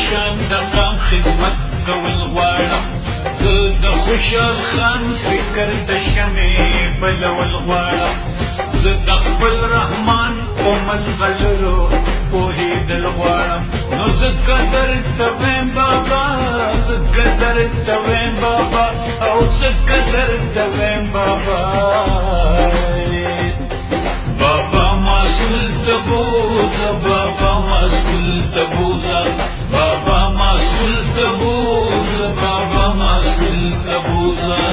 شان د غم خدمت کول غواړم زه د خوشحال خان فکر د شمعې بلول غواړم زه د خپل رحمان په ملغلرو پوهېدل غواړم نو ځکه درته ویم بابا ځکه درته ویم بابا او ځکه درته ویم بابا بابا مسئول ته بوزه بابا مسئول ته بوزه بابا مسئول ته بوزه بابا مسئول ته بوزه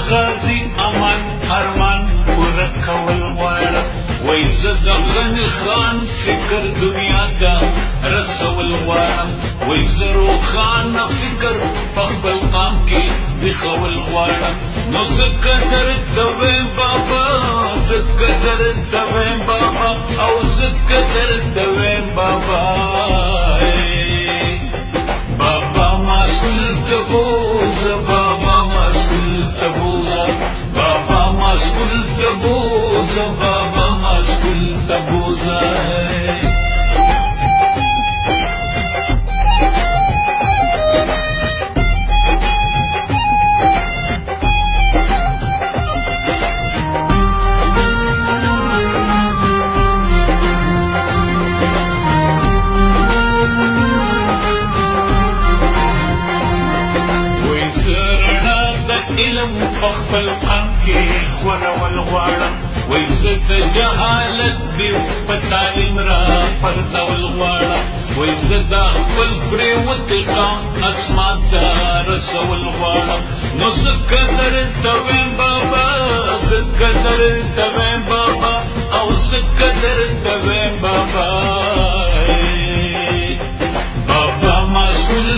غازی امان ارمان پوره کول غواړم وای زه د غني خان فکر دنیا ته رسول غواړم وای زه روښانه فکر په خپل قام کې وښول غواړم نو ځکه درته ویم بابا ځکه درته ویم بابا او ځکه درته ویم بابا بابا مسئول ته بوزه بابا مسئول ته بوزه بابا مسئول ته بوزه بابا مسئول ته بوزه علم په خپل قام کې خورول غواړم وای زه د جهالت دیو په تعلیم را پرځول غواړم وای زه د خپل پرېوتې قام اسمان ته رسول غواړم نو ځکه درته ویم بابا ځکه درته ویم بابا او ځکه درته ویم بابا بابا مسئول